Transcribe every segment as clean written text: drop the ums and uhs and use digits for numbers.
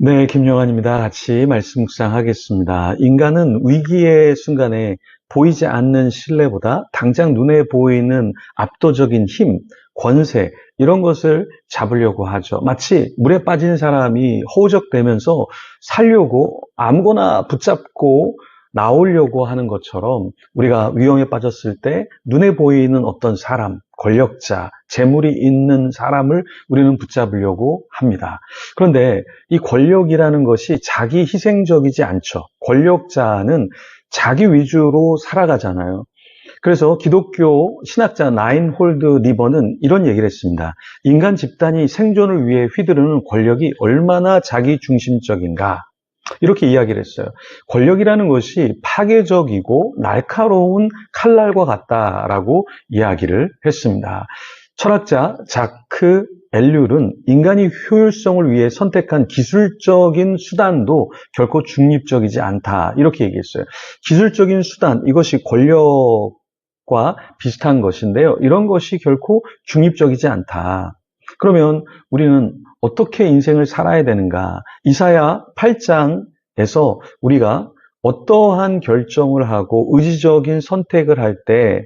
네, 김영환입니다. 같이 말씀 묵상하겠습니다. 인간은 위기의 순간에 보이지 않는 신뢰보다 당장 눈에 보이는 압도적인 힘, 권세, 이런 것을 잡으려고 하죠. 마치 물에 빠진 사람이 허우적대면서 살려고 아무거나 붙잡고 나오려고 하는 것처럼 우리가 위험에 빠졌을 때 눈에 보이는 어떤 사람, 권력자, 재물이 있는 사람을 우리는 붙잡으려고 합니다. 그런데 이 권력이라는 것이 자기 희생적이지 않죠. 권력자는 자기 위주로 살아가잖아요. 그래서 기독교 신학자 나인홀드 리버는 이런 얘기를 했습니다. 인간 집단이 생존을 위해 휘두르는 권력이 얼마나 자기 중심적인가. 이렇게 이야기를 했어요. 권력이라는 것이 파괴적이고 날카로운 칼날과 같다라고 이야기를 했습니다. 철학자 자크 엘률은 인간이 효율성을 위해 선택한 기술적인 수단도 결코 중립적이지 않다. 이렇게 얘기했어요. 기술적인 수단, 이것이 권력과 비슷한 것인데요. 이런 것이 결코 중립적이지 않다. 그러면 우리는 어떻게 인생을 살아야 되는가? 이사야 8장에서 우리가 어떠한 결정을 하고 의지적인 선택을 할 때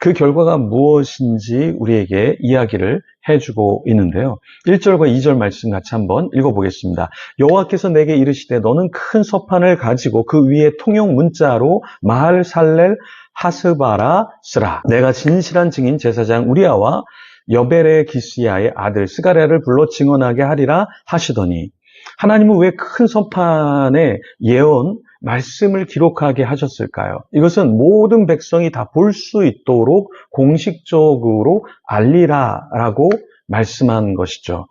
그 결과가 무엇인지 우리에게 이야기를 해주고 있는데요. 1절과 2절 말씀 같이 한번 읽어보겠습니다. 여호와께서 내게 이르시되 너는 큰 서판을 가지고 그 위에 통용 문자로 마할 살렐 하스바라 쓰라. 내가 진실한 증인 제사장 우리아와 여벨의 기스야의 아들 스가랴를 불러 증언하게 하리라 하시더니, 하나님은 왜 큰 서판에 예언 말씀을 기록하게 하셨을까요? 이것은 모든 백성이 다 볼 수 있도록 공식적으로 알리라라고 말씀한 것이죠.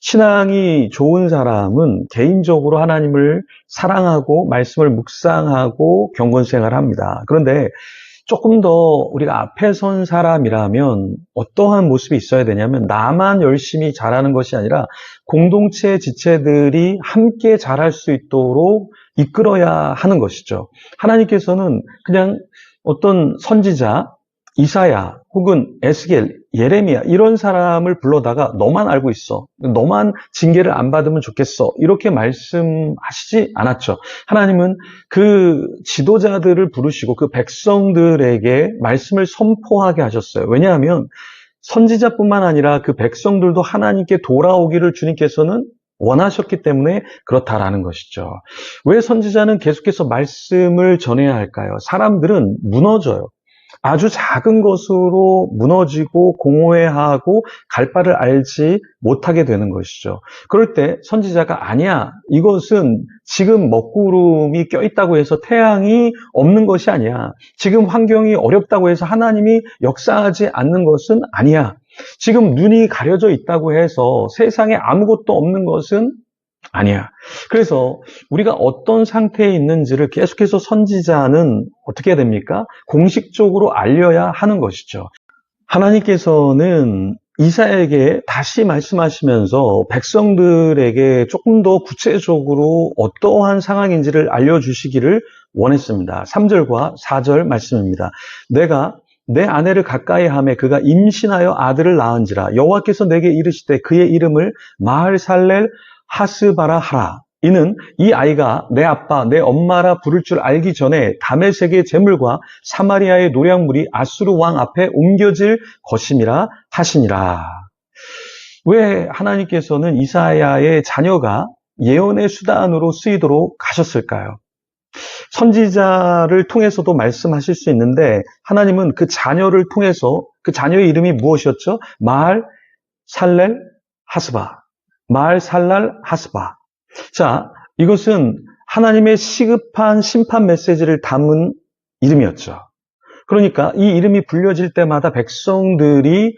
신앙이 좋은 사람은 개인적으로 하나님을 사랑하고 말씀을 묵상하고 경건생활을 합니다. 그런데 조금 더 우리가 앞에 선 사람이라면 어떠한 모습이 있어야 되냐면, 나만 열심히 잘하는 것이 아니라 공동체 지체들이 함께 잘할 수 있도록 이끌어야 하는 것이죠. 하나님께서는 그냥 어떤 선지자, 이사야 혹은 에스겔, 예레미야 이런 사람을 불러다가 너만 알고 있어, 너만 징계를 안 받으면 좋겠어, 이렇게 말씀하시지 않았죠. 하나님은 그 지도자들을 부르시고 그 백성들에게 말씀을 선포하게 하셨어요. 왜냐하면 선지자뿐만 아니라 그 백성들도 하나님께 돌아오기를 주님께서는 원하셨기 때문에 그렇다라는 것이죠. 왜 선지자는 계속해서 말씀을 전해야 할까요? 사람들은 무너져요. 아주 작은 것으로 무너지고 공허해하고 갈 바를 알지 못하게 되는 것이죠. 그럴 때 선지자가 아니야, 이것은 지금 먹구름이 껴있다고 해서 태양이 없는 것이 아니야, 지금 환경이 어렵다고 해서 하나님이 역사하지 않는 것은 아니야, 지금 눈이 가려져 있다고 해서 세상에 아무것도 없는 것은 아니야. 그래서 우리가 어떤 상태에 있는지를 계속해서 선지자는 어떻게 해야 됩니까? 공식적으로 알려야 하는 것이죠. 하나님께서는 이사야에게 다시 말씀하시면서 백성들에게 조금 더 구체적으로 어떠한 상황인지를 알려주시기를 원했습니다. 3절과 4절 말씀입니다. 내가 내 아내를 가까이 하매 그가 임신하여 아들을 낳은지라. 여호와께서 내게 이르시되 그의 이름을 마할살렐 하스바라 하라. 이는 이 아이가 내 아빠 내 엄마라 부를 줄 알기 전에 다메섹의 재물과 사마리아의 노량물이 아수르 왕 앞에 옮겨질 것임이라 하시니라. 왜 하나님께서는 이사야의 자녀가 예언의 수단으로 쓰이도록 하셨을까요? 선지자를 통해서도 말씀하실 수 있는데, 하나님은 그 자녀를 통해서, 그 자녀의 이름이 무엇이었죠? 마할 살렐 하스바. 마할 살랄 하스바. 자, 이것은 하나님의 시급한 심판 메시지를 담은 이름이었죠. 그러니까 이 이름이 불려질 때마다 백성들이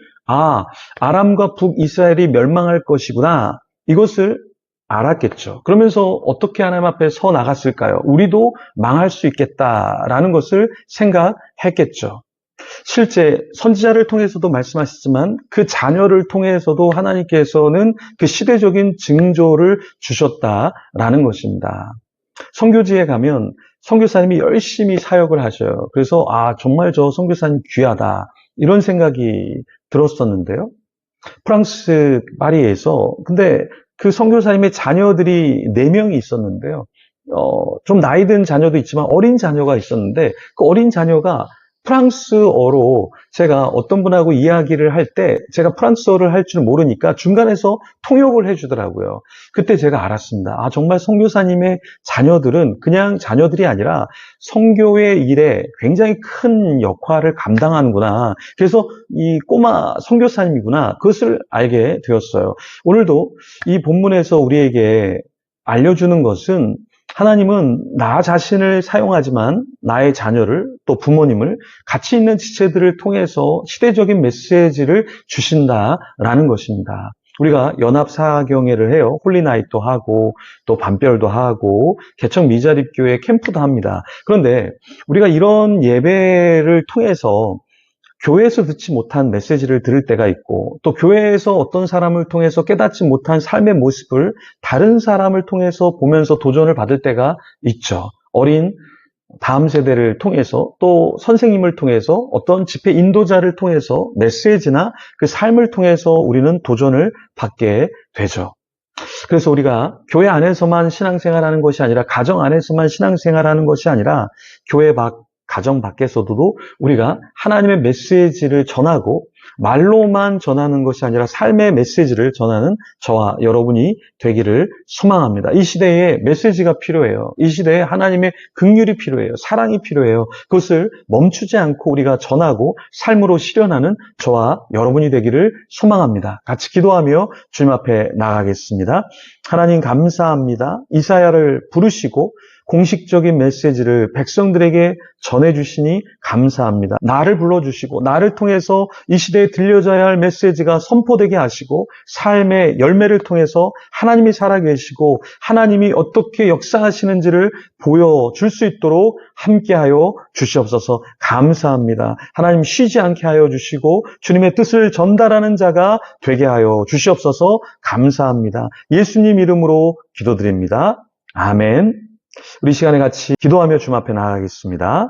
아람과 북이스라엘이 멸망할 것이구나, 이것을 알았겠죠. 그러면서 어떻게 하나님 앞에 서 나갔을까요? 우리도 망할 수 있겠다라는 것을 생각했겠죠. 실제 선지자를 통해서도 말씀하셨지만 그 자녀를 통해서도 하나님께서는 그 시대적인 징조를 주셨다라는 것입니다. 선교지에 가면 선교사님이 열심히 사역을 하셔요. 그래서 정말 저 선교사님 귀하다, 이런 생각이 들었었는데요. 프랑스 파리에서 근데 그 선교사님의 자녀들이 4명이 있었는데요. 좀 나이 든 자녀도 있지만 어린 자녀가 있었는데 그 어린 자녀가 프랑스어로 제가 어떤 분하고 이야기를 할 때 제가 프랑스어를 할 줄 모르니까 중간에서 통역을 해주더라고요. 그때 제가 알았습니다. 아, 정말 선교사님의 자녀들은 그냥 자녀들이 아니라 선교의 일에 굉장히 큰 역할을 감당하는구나. 그래서 이 꼬마 선교사님이구나. 그것을 알게 되었어요. 오늘도 이 본문에서 우리에게 알려주는 것은 하나님은 나 자신을 사용하지만 나의 자녀를 또 부모님을 가치 있는 지체들을 통해서 시대적인 메시지를 주신다라는 것입니다. 우리가 연합사경회를 해요. 홀리나잇도 하고 또 밤별도 하고 개척 미자립교회 캠프도 합니다. 그런데 우리가 이런 예배를 통해서 교회에서 듣지 못한 메시지를 들을 때가 있고 또 교회에서 어떤 사람을 통해서 깨닫지 못한 삶의 모습을 다른 사람을 통해서 보면서 도전을 받을 때가 있죠. 어린 다음 세대를 통해서 또 선생님을 통해서 어떤 집회 인도자를 통해서 메시지나 그 삶을 통해서 우리는 도전을 받게 되죠. 그래서 우리가 교회 안에서만 신앙생활하는 것이 아니라 가정 안에서만 신앙생활하는 것이 아니라 교회 밖 가정 밖에서도 우리가 하나님의 메시지를 전하고 말로만 전하는 것이 아니라 삶의 메시지를 전하는 저와 여러분이 되기를 소망합니다. 이 시대에 메시지가 필요해요. 이 시대에 하나님의 긍휼이 필요해요. 사랑이 필요해요. 그것을 멈추지 않고 우리가 전하고 삶으로 실현하는 저와 여러분이 되기를 소망합니다. 같이 기도하며 주님 앞에 나가겠습니다. 하나님 감사합니다. 이사야를 부르시고 공식적인 메시지를 백성들에게 전해주시니 감사합니다. 나를 불러주시고 나를 통해서 이 시대에 들려져야 할 메시지가 선포되게 하시고 삶의 열매를 통해서 하나님이 살아계시고 하나님이 어떻게 역사하시는지를 보여줄 수 있도록 함께하여 주시옵소서. 감사합니다. 하나님 쉬지 않게 하여 주시고 주님의 뜻을 전달하는 자가 되게 하여 주시옵소서. 감사합니다. 예수님 이름으로 기도드립니다. 아멘. 우리 시간에 같이 기도하며 주님 앞에 나아가겠습니다.